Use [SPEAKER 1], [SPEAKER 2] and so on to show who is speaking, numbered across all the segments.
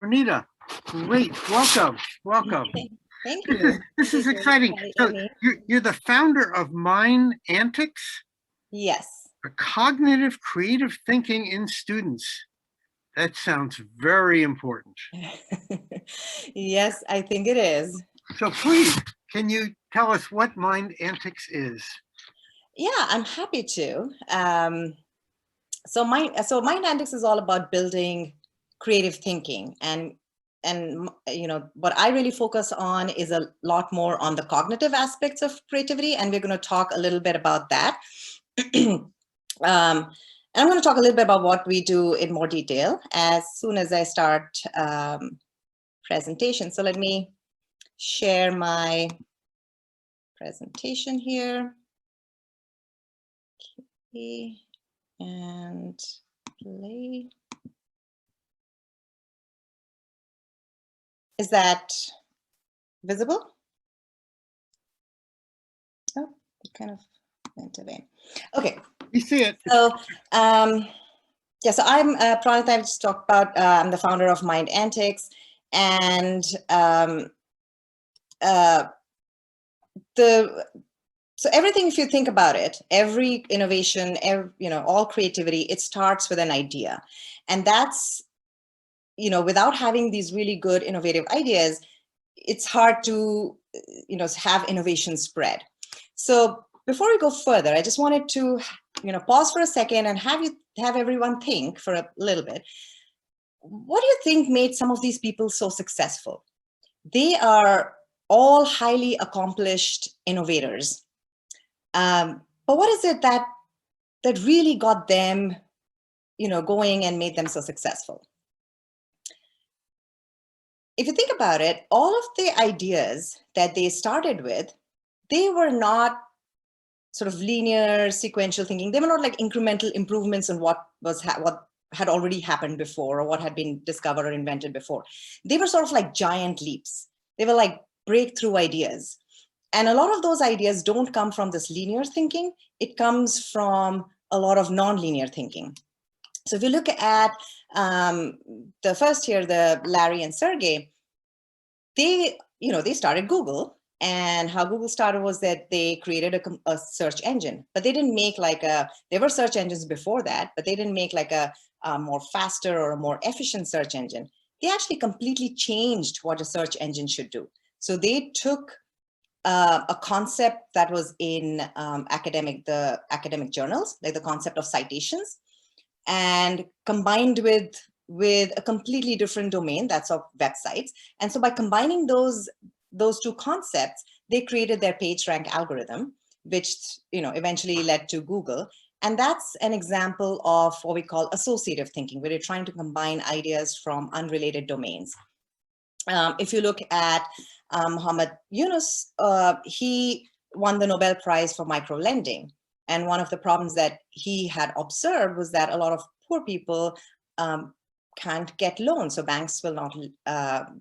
[SPEAKER 1] Renita, great. Welcome. Welcome.
[SPEAKER 2] Thank
[SPEAKER 1] This
[SPEAKER 2] you.
[SPEAKER 1] is this
[SPEAKER 2] Thank
[SPEAKER 1] is
[SPEAKER 2] you for
[SPEAKER 1] exciting. So
[SPEAKER 2] inviting me.
[SPEAKER 1] you're the founder of MindAntix,
[SPEAKER 2] Yes.
[SPEAKER 1] a cognitive creative thinking in students. That sounds very important.
[SPEAKER 2] Yes, I think it is.
[SPEAKER 1] So please, can you tell us what MindAntix is?
[SPEAKER 2] Yeah, I'm happy to. So MindAntix is all about building creative thinking, and what I really focus on is a lot more on the cognitive aspects of creativity, and we're going to talk a little bit about that. And I'm going to talk a little bit about what we do in more detail as soon as I start presentation. So let me share my presentation here. Okay, and play. Is that visible? Oh, it kind of went away. Okay.
[SPEAKER 1] We see it.
[SPEAKER 2] So, yeah, so I'm Pranita. I just talked about, I'm the founder of MindAntix, and so everything, if you think about it, every innovation, all creativity, it starts with an idea. And that's, without having these really good innovative ideas, it's hard to, have innovation spread. So before we go further, I just wanted to, pause for a second and have everyone think for a little bit. What do you think made some of these people so successful? They are all highly accomplished innovators. But what is it that really got them, going and made them so successful? If you think about it, all of the ideas that they started with, they were not sort of linear, sequential thinking. They were not like incremental improvements on what had already happened before or what had been discovered or invented before. They were sort of like giant leaps. They were like breakthrough ideas. And a lot of those ideas don't come from this linear thinking. It comes from a lot of non-linear thinking. So if you look at the first here, the Larry and Sergey, they started Google. And how Google started was that they created a search engine, but they didn't make there were search engines before that, but they didn't make like a more faster or a more efficient search engine. They actually completely changed what a search engine should do. So they took a concept that was in the academic journals, like the concept of citations, and combined with a completely different domain, that's of websites. And so by combining those two concepts, they created their PageRank algorithm, which eventually led to Google. And that's an example of what we call associative thinking, where you're trying to combine ideas from unrelated domains. If you look at Muhammad Yunus, he won the Nobel Prize for microlending. And one of the problems that he had observed was that a lot of poor people can't get loans, so banks will not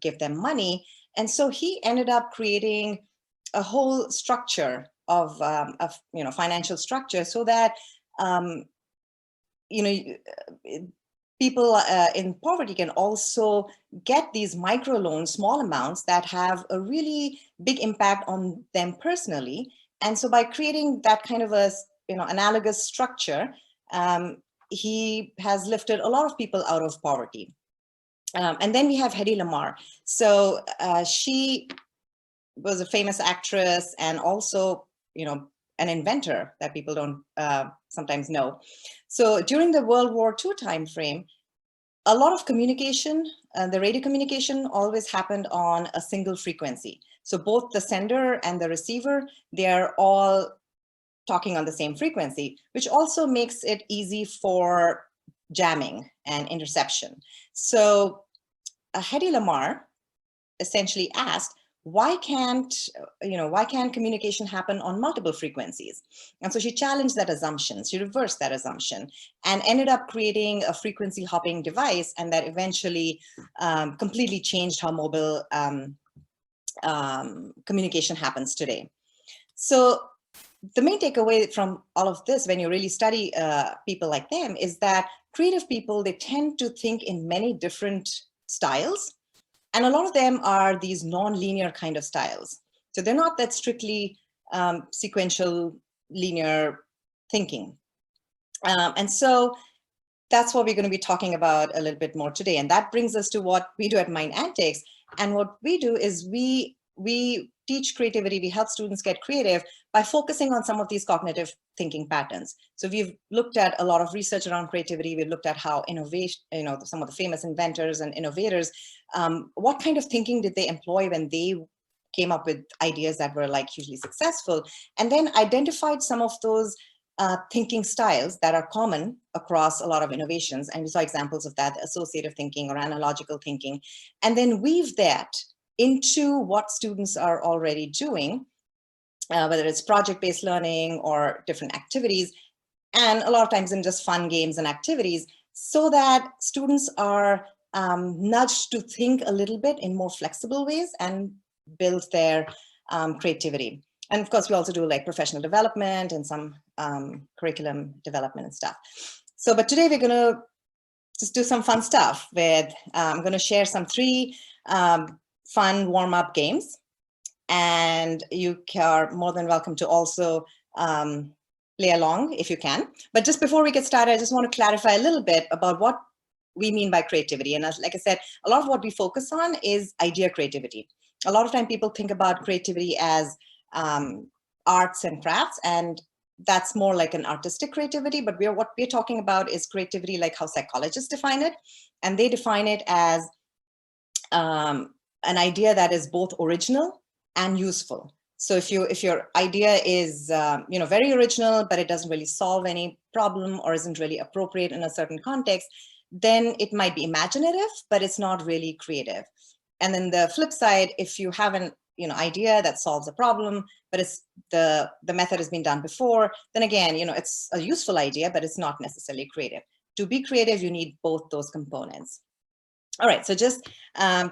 [SPEAKER 2] give them money. And so he ended up creating a whole structure of financial structure so that people in poverty can also get these microloans, small amounts that have a really big impact on them personally. And so by creating that kind of a analogous structure, he has lifted a lot of people out of poverty. And then we have Hedy Lamarr. So she was a famous actress and also, an inventor that people don't sometimes know. So during the World War II timeframe, a lot of communication, the radio communication always happened on a single frequency. So both the sender and the receiver, they are all talking on the same frequency, which also makes it easy for jamming and interception. So Hedy Lamarr essentially asked, why can't communication happen on multiple frequencies? And so she challenged that assumption. She reversed that assumption and ended up creating a frequency hopping device, and that eventually completely changed how mobile communication happens today. So the main takeaway from all of this, when you really study people like them, is that creative people, they tend to think in many different styles. And a lot of them are these non-linear kind of styles. So they're not that strictly sequential linear thinking. And so that's what we're going to be talking about a little bit more today. And that brings us to what we do at MindAntix. And what we do is we teach creativity, we help students get creative by focusing on some of these cognitive thinking patterns. So we've looked at a lot of research around creativity. We've looked at how innovation, some of the famous inventors and innovators, what kind of thinking did they employ when they came up with ideas that were like hugely successful, and then identified some of those thinking styles that are common across a lot of innovations. And we saw examples of that, associative thinking or analogical thinking, and then weave that into what students are already doing, whether it's project-based learning or different activities, and a lot of times in just fun games and activities, so that students are nudged to think a little bit in more flexible ways and build their creativity. And of course, we also do like professional development and some curriculum development and stuff. So, but today we're going to just do some fun stuff with, I'm going to share some 3 fun warm-up games. And you are more than welcome to also play along if you can. But just before we get started, I just want to clarify a little bit about what we mean by creativity. And as, like I said, a lot of what we focus on is idea creativity. A lot of time people think about creativity as arts and crafts, and that's more like an artistic creativity. But what we're talking about is creativity like how psychologists define it. And they define it as an idea that is both original and useful. So if your idea is very original, but it doesn't really solve any problem or isn't really appropriate in a certain context, then it might be imaginative, but it's not really creative. And then the flip side, if you have an idea that solves a problem, but it's the method has been done before, then again, it's a useful idea, but it's not necessarily creative. To be creative, you need both those components. All right, so just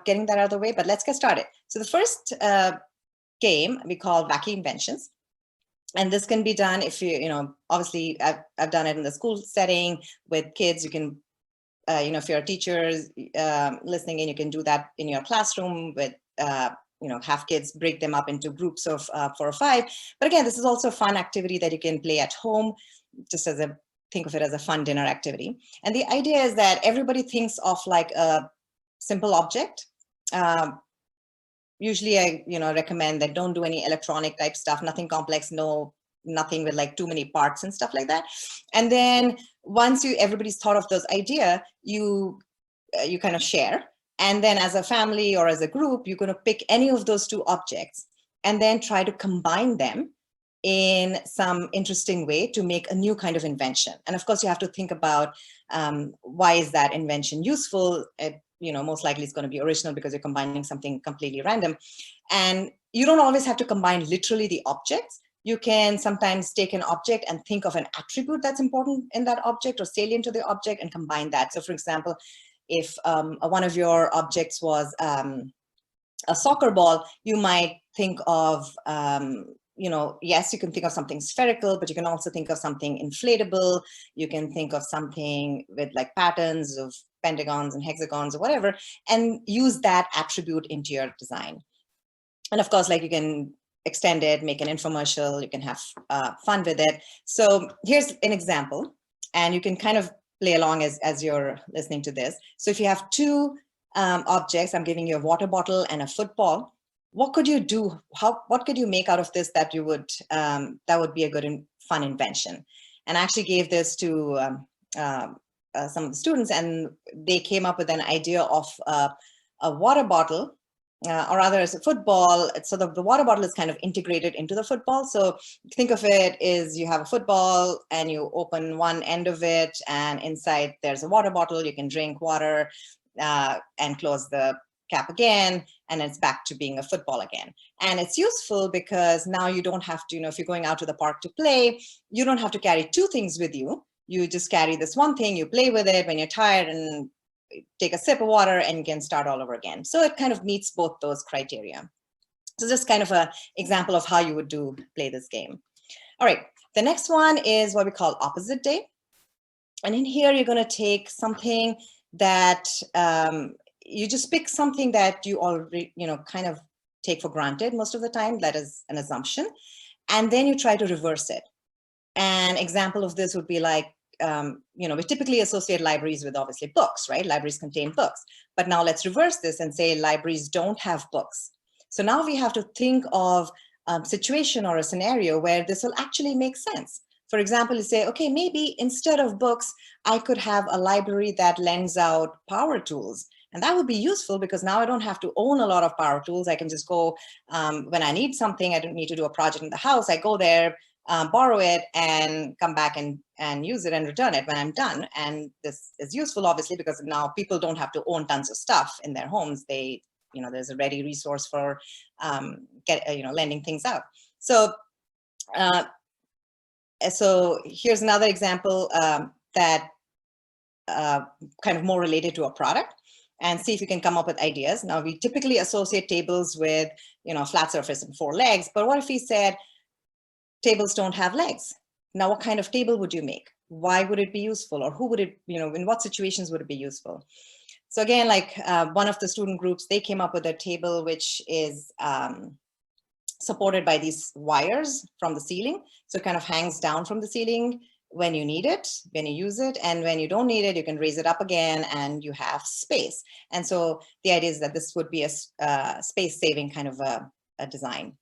[SPEAKER 2] getting that out of the way, but let's get started. So the first game we call Wacky Inventions. And this can be done if obviously I've done it in the school setting with kids. You can, if you're a teacher listening in, you can do that in your classroom with, have kids break them up into groups of 4 or 5. But again, this is also a fun activity that you can play at home, just think of it as a fun dinner activity. And the idea is that everybody thinks of like a simple object. Usually I recommend that don't do any electronic type stuff, nothing complex, nothing with like too many parts and stuff like that. And then once everybody's thought of those idea, you kind of share. And then as a family or as a group, you're going to pick any of those 2 objects and then try to combine them in some interesting way to make a new kind of invention. And of course, you have to think about why is that invention useful? Most likely it's going to be original because you're combining something completely random. And you don't always have to combine literally the objects. You can sometimes take an object and think of an attribute that's important in that object or salient to the object and combine that. So for example, if one of your objects was a soccer ball, you might think of, yes, you can think of something spherical, but you can also think of something inflatable. You can think of something with like patterns of pentagons and hexagons or whatever, and use that attribute into your design. And of course, like you can extend it, make an infomercial, you can have fun with it. So here's an example, and you can kind of play along as you're listening to this. So if you have 2 objects, I'm giving you a water bottle and a football. What could you do? What could you make out of this that you would that would be a good and fun invention? And I actually gave this to some of the students, and they came up with an idea of a water bottle, or rather as a football. So the water bottle is kind of integrated into the football. So think of it as you have a football and you open one end of it, and inside there's a water bottle. You can drink water and close the cap again, and it's back to being a football again. And it's useful because now you don't have to, if you're going out to the park to play, you don't have to carry 2 things with you. You just carry this one thing, you play with it when you're tired and take a sip of water and you can start all over again. So it kind of meets both those criteria. So just kind of an example of how you would play this game. All right, the next one is what we call opposite day. And in here, you're going to take something that you just pick something that you already, kind of take for granted most of the time, that is an assumption, and then you try to reverse it. An example of this would be like, we typically associate libraries with obviously books, right? Libraries contain books. But now let's reverse this and say libraries don't have books. So now we have to think of a situation or a scenario where this will actually make sense. For example, you say, okay, maybe instead of books, I could have a library that lends out power tools. And that would be useful because now I don't have to own a lot of power tools. I can just go when I need something, I don't need to do a project in the house. I go there, borrow it, and come back and use it and return it when I'm done. And this is useful, obviously, because now people don't have to own tons of stuff in their homes. They, there's a ready resource for lending things out. So here's another example that kind of more related to a product, and see if you can come up with ideas. Now, we typically associate tables with, flat surface and 4 legs, but what if we said tables don't have legs? Now, what kind of table would you make? Why would it be useful? Or who would it, in what situations would it be useful? So again, like one of the student groups, they came up with a table which is supported by these wires from the ceiling. So it kind of hangs down from the ceiling when you need it, when you use it, and when you don't need it, you can raise it up again and you have space. And so the idea is that this would be a space-saving kind of a design.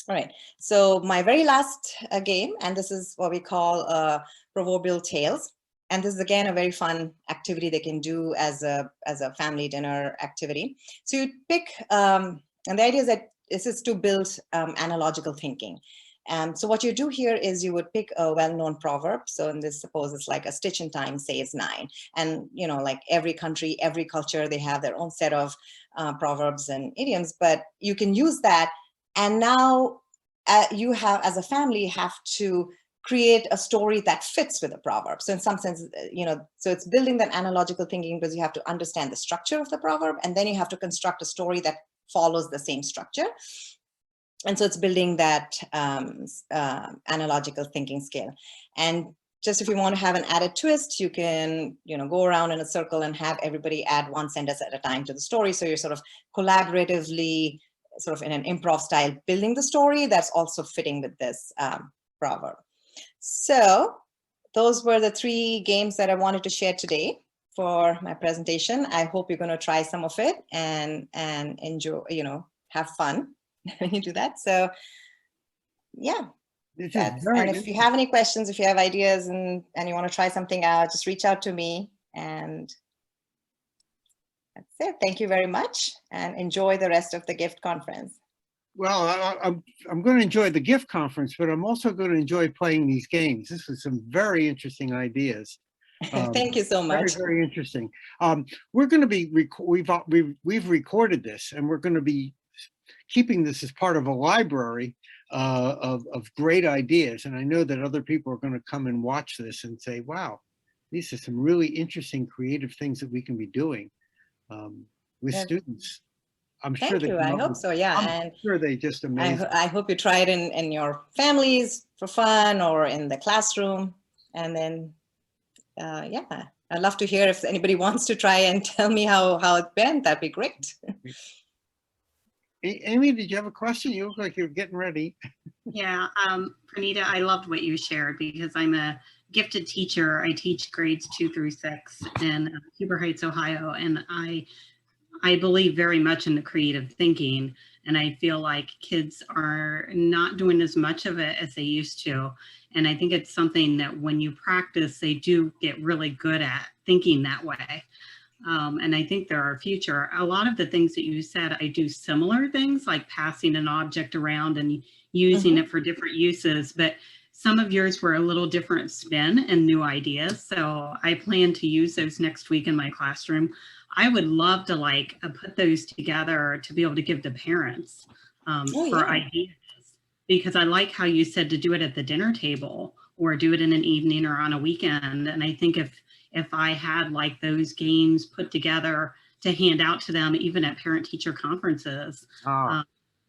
[SPEAKER 2] All right, so my very last game, and this is what we call proverbial tales. And this is, again, a very fun activity they can do as a family dinner activity. So you pick, and the idea is that this is to build analogical thinking. So what you do here is you would pick a well-known proverb. So in this, suppose it's like a stitch in time saves 9. And, like every country, every culture, they have their own set of proverbs and idioms, but you can use that. And now you have, as a family, have to create a story that fits with the proverb. So in some sense, so it's building that analogical thinking because you have to understand the structure of the proverb, and then you have to construct a story that follows the same structure. And so it's building that analogical thinking skill. And just if you want to have an added twist, you can, go around in a circle and have everybody add one sentence at a time to the story. So you're sort of collaboratively, sort of in an improv style, building the story that's also fitting with this proverb. So those were the 3 games that I wanted to share today for my presentation. I hope you're going to try some of it and enjoy, have fun when you do that. So yeah, and if you have any questions, if you have ideas and you want to try something out, just reach out to me. And that's it. Thank you very much, and enjoy the rest of the GIFT conference.
[SPEAKER 1] Well, I'm going to enjoy the GIFT conference, but I'm also going to enjoy playing these games. This was some very interesting ideas.
[SPEAKER 2] Thank you so much.
[SPEAKER 1] Very, very interesting. We're going to be, we've recorded this, and we're going to be keeping this as part of a library of great ideas. And I know that other people are going to come and watch this and say, wow, these are some really interesting, creative things that we can be doing with students. I'm sure they
[SPEAKER 2] I hope so. Yeah.
[SPEAKER 1] I'm sure they just amazing.
[SPEAKER 2] I hope you try it in your families for fun or in the classroom. And then, yeah, I'd love to hear if anybody wants to try and tell me how it went. That'd be great.
[SPEAKER 1] Amy, did you have a question? You look like you're getting ready.
[SPEAKER 3] Yeah, Pranita, I loved what you shared because I'm a gifted teacher. I teach grades 2 through 6 in Huber Heights, Ohio, and I believe very much in the creative thinking, and I feel like kids are not doing as much of it as they used to. And I think it's something that when you practice, they do get really good at thinking that way. And I think they're our future. A lot of the things that you said, I do similar things like passing an object around and using it for different uses, but some of yours were a little different spin and new ideas. So I plan to use those next week in my classroom. I would love to put those together to be able to give to parents for ideas, because I like how you said to do it at the dinner table or do it in an evening or on a weekend. And I think if I had like those games put together to hand out to them, even at parent-teacher conferences,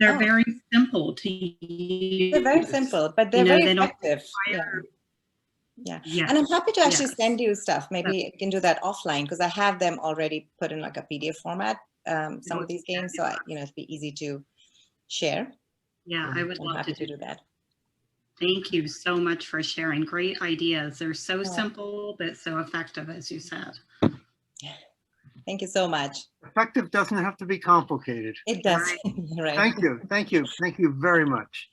[SPEAKER 3] they're very simple to use.
[SPEAKER 2] They're very simple, but they're very effective. Yeah.
[SPEAKER 3] Yes.
[SPEAKER 2] And I'm happy to actually
[SPEAKER 3] yes.
[SPEAKER 2] send you stuff. Maybe I can do that offline because I have them already put in like a PDF format, some of these games. So, it'd be easy to share.
[SPEAKER 3] Yeah, I would
[SPEAKER 2] I'm
[SPEAKER 3] love
[SPEAKER 2] happy
[SPEAKER 3] to
[SPEAKER 2] do that.
[SPEAKER 3] Thank you so much for sharing. Great ideas. They're so
[SPEAKER 2] Oh.
[SPEAKER 3] simple, but so effective, as you said.
[SPEAKER 2] Thank you so much.
[SPEAKER 1] Effective doesn't have to be complicated.
[SPEAKER 2] It does.
[SPEAKER 3] Right.
[SPEAKER 2] Right.
[SPEAKER 1] Thank you. Thank you. Thank you very much.